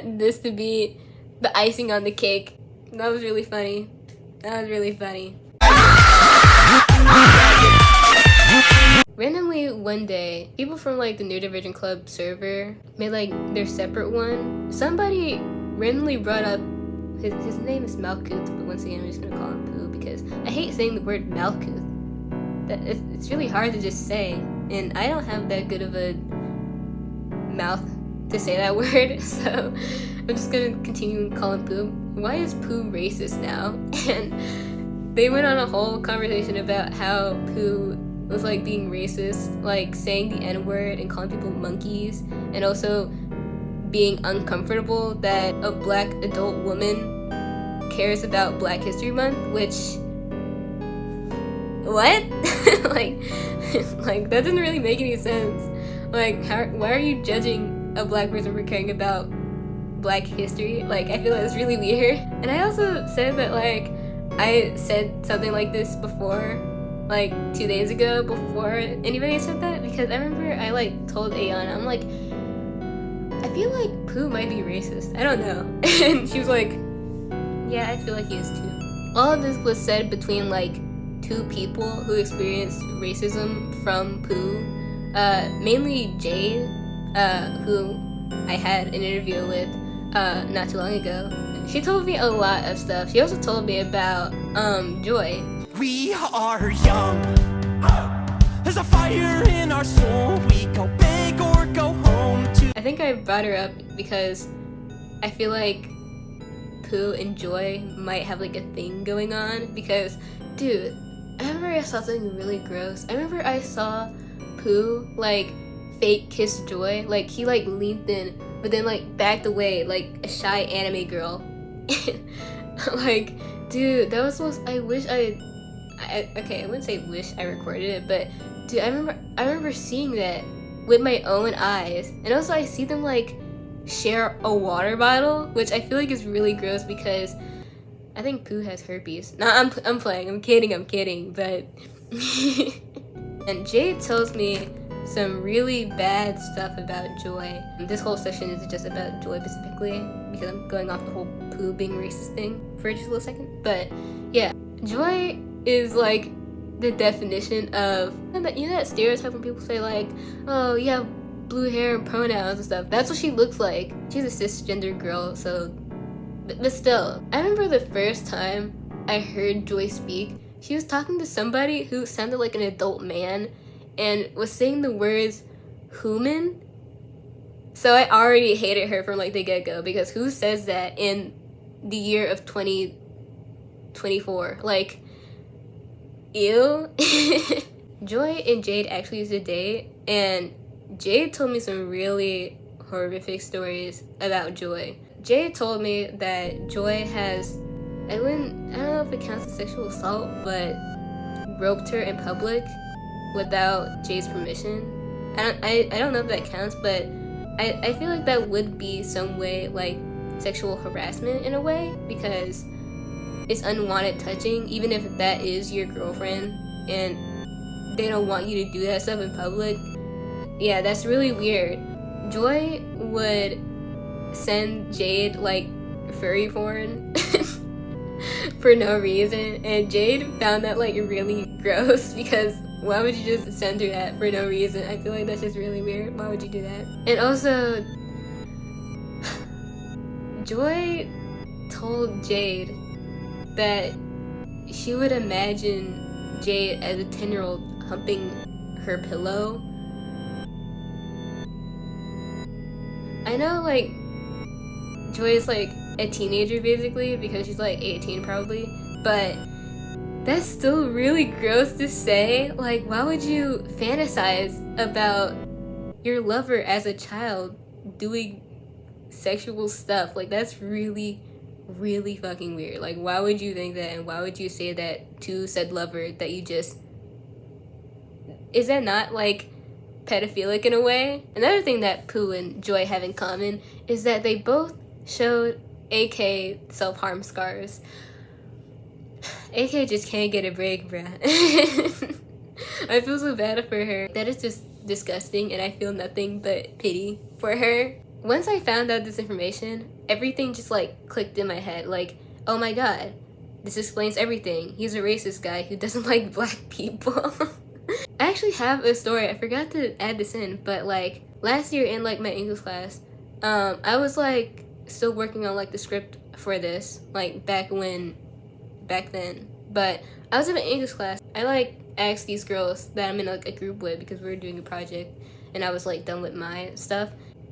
want this to be the icing on the cake. That was really funny. Randomly one day, people from like the Neurodivergent Club server made like their separate one. Somebody randomly brought up his name is Malkuth, but once again I'm just gonna call him Pooh because I hate saying the word Malkuth. It's really hard to just say, and I don't have that good of a mouth to say that word, so I'm just gonna continue calling Pooh. Why is Pooh racist now? And they went on a whole conversation about how Pooh was like being racist, like saying the N-word and calling people monkeys, and also being uncomfortable that a black adult woman cares about Black History Month, which what? like that doesn't really make any sense. Like, why are you judging a black person for caring about Black history? Like, I feel like it's really weird. And I also said that like I said something like this before, like 2 days ago, before anybody said that, because I remember I like told Ayana, I'm like, I feel like Pooh might be racist. I don't know. And she was like, yeah, I feel like he is too. All of this was said between like two people who experienced racism from Pooh. Mainly Jade, who I had an interview with not too long ago. She told me a lot of stuff. She also told me about Joy. We are young. There's a fire in our soul. We go big or go home to. I think I brought her up because I feel like Pooh and Joy might have like a thing going on, because dude, I remember I saw something really gross. I remember I saw Pooh like fake kiss Joy, like he like leaned in but then like backed away like a shy anime girl. Like, dude, that was supposed, I wish I wouldn't say wish I recorded it, but dude, I remember seeing that with my own eyes. And also I see them like share a water bottle, which I feel like is really gross because I think Pooh has herpes. No, I'm playing, I'm kidding, but and Jade tells me some really bad stuff about Joy. This whole session is just about Joy specifically, because I'm going off the whole Pooh being racist thing for just a little second. But yeah, Joy is like the definition of, you know that stereotype when people say like, oh, you have blue hair and pronouns and stuff. That's what she looks like. She's a cisgender girl, so, but still. I remember the first time I heard Joy speak, she was talking to somebody who sounded like an adult man and was saying the words human. So I already hated her from like the get-go, because who says that in the year of 2024? Like, ew. Joy and Jade actually used to date, and Jade told me some really horrific stories about Joy. Jade told me that Joy has, I don't know if it counts as sexual assault, but roped her in public without Jade's permission. I don't know if that counts, but I feel like that would be some way like sexual harassment in a way, because it's unwanted touching, even if that is your girlfriend and they don't want you to do that stuff in public. Yeah, that's really weird. Joy would send Jade like furry porn for no reason, and Jade found that like really gross, because why would you just send her that for no reason? I feel like that's just really weird. Why would you do that? And also, Joy told Jade that she would imagine Jade as a 10-year-old humping her pillow. I know like Joy is like a teenager basically, because she's like 18 probably, but that's still really gross to say. Like, why would you fantasize about your lover as a child doing sexual stuff? Like, that's really, really fucking weird. Like, why would you think that, and why would you say that to said lover that you just... Is that not, like, pedophilic in a way? Another thing that Pooh and Joy have in common is that they both showed AK self-harm scars. AK just can't get a break, bruh. I feel so bad for her. That is just disgusting, and I feel nothing but pity for her. once I found out this information, everything just like clicked in my head. Like, oh my god, this explains everything. He's a racist guy who doesn't like black people. I actually have a story. I forgot to add this in, but like last year in like my English class, I was like still working on like the script for this, like back then. But I was in my English class. I like asked these girls that I'm in like a group with because we were doing a project, and I was like done with my stuff.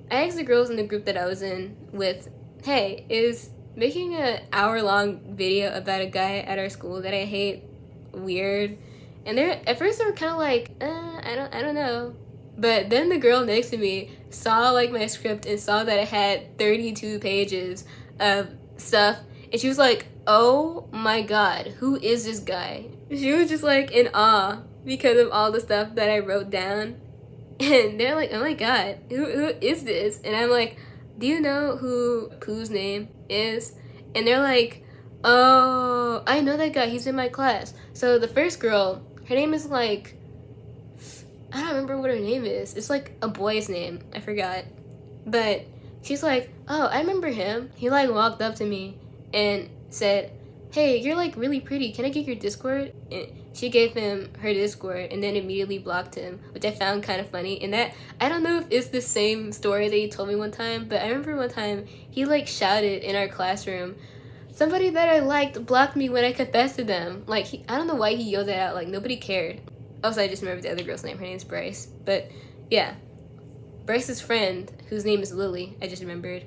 I asked the girls in the group that I was in with, hey, is making an hour-long video about a guy at our school that I hate weird? And at first they were kind of like, I don't know. But then the girl next to me saw like my script and saw that it had 32 pages of stuff, and she was like, oh my god, who is this guy? She was just like in awe because of all the stuff that I wrote down. And they're like, oh my god, who is this? And I'm like, do you know who Pooh's name is? And they're like, oh, I know that guy, he's in my class. So the first girl, her name is like, I don't remember what her name is. It's like a boy's name, I forgot. But she's like, oh, I remember him. He like walked up to me and said, hey, you're like really pretty, can I get your Discord? And she gave him her Discord and then immediately blocked him, which I found kind of funny. And that, I don't know if it's the same story that he told me one time, but I remember one time he like shouted in our classroom, somebody that I liked blocked me when I confessed to them. Like, I don't know why he yelled that out, like nobody cared. Also, I just remembered the other girl's name, her name's Bryce. But yeah, Bryce's friend, whose name is Lily, I just remembered,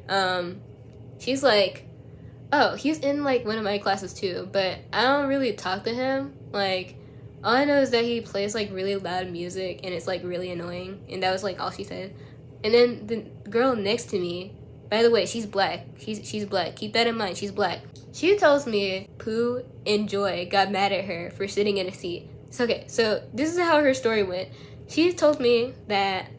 she's like, oh, he's in like one of my classes too, but I don't really talk to him. Like, all I know is that he plays like really loud music and it's like really annoying, and that was like all she said. And then the girl next to me, by the way, she's black. She's black. Keep that in mind. She's black. She tells me Pooh and Joy got mad at her for sitting in a seat. So okay, so this is how her story went. She told me that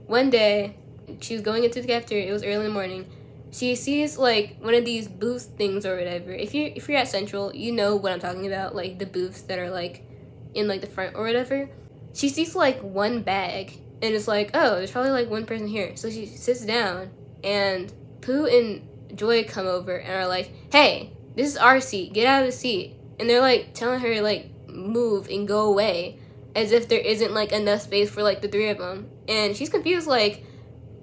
one day she was going into the cafeteria. It was early in the morning. She sees like one of these booth things or whatever. If you're at Central, you know what I'm talking about, like the booths that are like in like the front or whatever. She sees like one bag and it's like, oh, there's probably like one person here. So she sits down and Pooh and Joy come over and are like, hey, this is our seat, get out of the seat. And they're like telling her like move and go away, as if there isn't like enough space for like the three of them. And she's confused, like,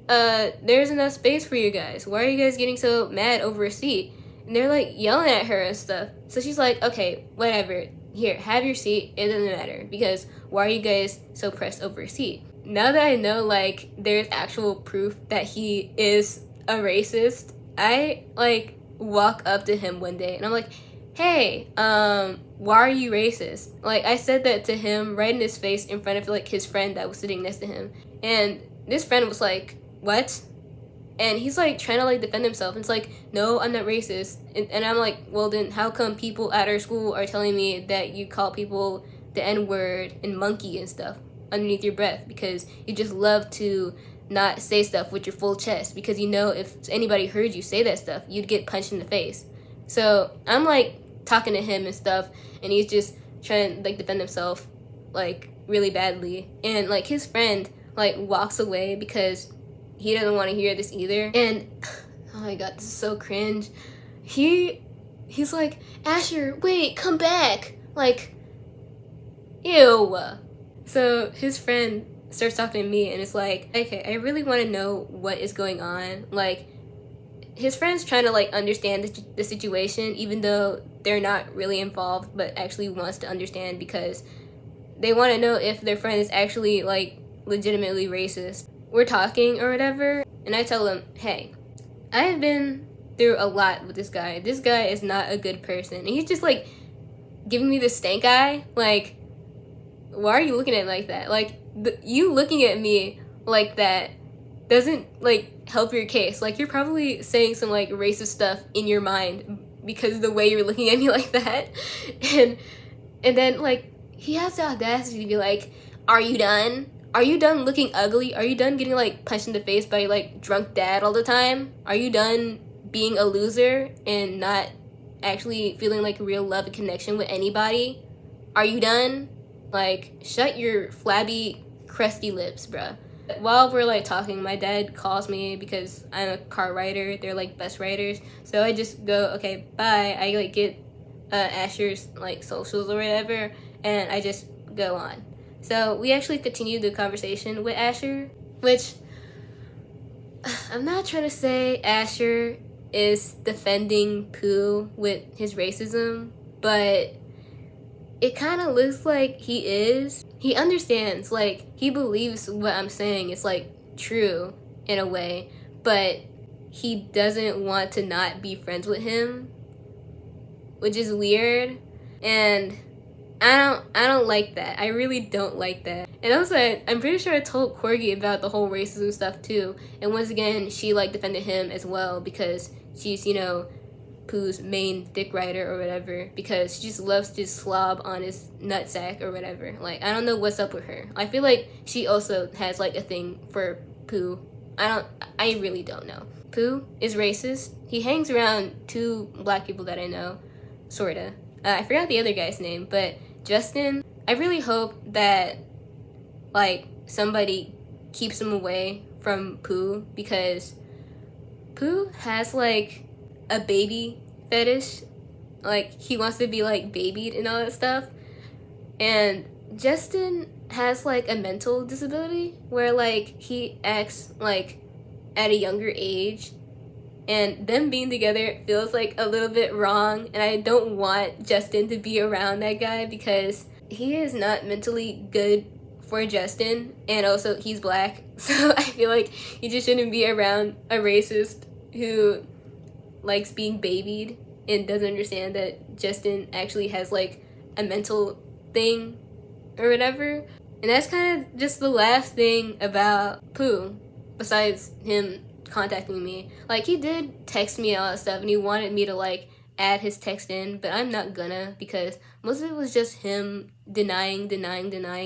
there's enough space for you guys. Why are you guys getting so mad over a seat? And they're like yelling at her and stuff. So she's like, okay, whatever. Here, have your seat. It doesn't matter. Because why are you guys so pressed over a seat? Now that I know, like, there's actual proof that he is a racist, I, like, walk up to him one day and I'm like, hey, why are you racist? Like, I said that to him right in his face in front of, like, his friend that was sitting next to him. And this friend was like, what? And he's like trying to like defend himself. And it's like, no, I'm not racist. And I'm like, well then how come people at our school are telling me that you call people the N-word and monkey and stuff underneath your breath? Because you just love to not say stuff with your full chest, because you know if anybody heard you say that stuff, you'd get punched in the face. So I'm like talking to him and stuff, and he's just trying to like defend himself like really badly. And like his friend like walks away because he doesn't want to hear this either. And oh my god, this is so cringe. He's like, Asher, wait, come back. Like, ew. So his friend starts talking to me and it's like, okay, I really want to know what is going on. Like, his friend's trying to like understand the situation, even though they're not really involved, but actually wants to understand because they want to know if their friend is actually like legitimately racist. We're talking or whatever, and I tell him, hey, I have been through a lot with this guy. This guy is not a good person. And he's just like giving me the stank eye. Like, why are you looking at me like that? Like, you looking at me like that doesn't like help your case. Like, you're probably saying some like racist stuff in your mind because of the way you're looking at me like that. And then like he has the audacity to be like, are you done? Are you done looking ugly? Are you done getting like punched in the face by like drunk dad all the time? Are you done being a loser and not actually feeling like real love and connection with anybody? Are you done? Like, shut your flabby, crusty lips, bruh. While we're like talking, my dad calls me because I'm a car rider. They're like bus riders. So I just go, okay, bye. I like get Asher's like socials or whatever, and I just go on. So we actually continued the conversation with Asher, which I'm not trying to say Asher is defending Pooh with his racism, but it kind of looks like he is. He understands, like, he believes what I'm saying is, like, true in a way, but he doesn't want to not be friends with him, which is weird, and I don't like that. I really don't like that. And also, I'm pretty sure I told Corgi about the whole racism stuff too, and once again, she, like, defended him as well because she's, you know, Pooh's main dick rider or whatever, because she just loves to slob on his nutsack or whatever. Like, I don't know what's up with her. I feel like she also has like a thing for Pooh. I really don't know. Pooh is racist. He hangs around 2 black people that I know, sorta. I forgot the other guy's name, but Justin, I really hope that like somebody keeps him away from Pooh, because Pooh has like a baby fetish. Like, he wants to be like babied and all that stuff. And Justin has like a mental disability where like he acts like at a younger age, and them being together feels like a little bit wrong, and I don't want Justin to be around that guy because he is not mentally good for Justin, and also he's black, so I feel like he just shouldn't be around a racist who likes being babied and doesn't understand that Justin actually has like a mental thing or whatever. And that's kind of just the last thing about Pooh, besides him contacting me. Like, he did text me all that stuff, and he wanted me to like add his text in, but I'm not gonna, because most of it was just him denying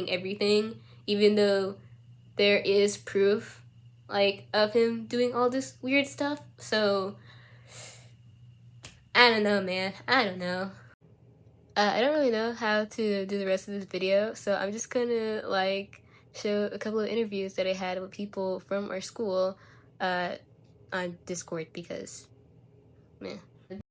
everything, even though there is proof like of him doing all this weird stuff. So I don't know, man. I don't know. I don't really know how to do the rest of this video, so I'm just gonna like show a couple of interviews that I had with people from our school on Discord, because meh.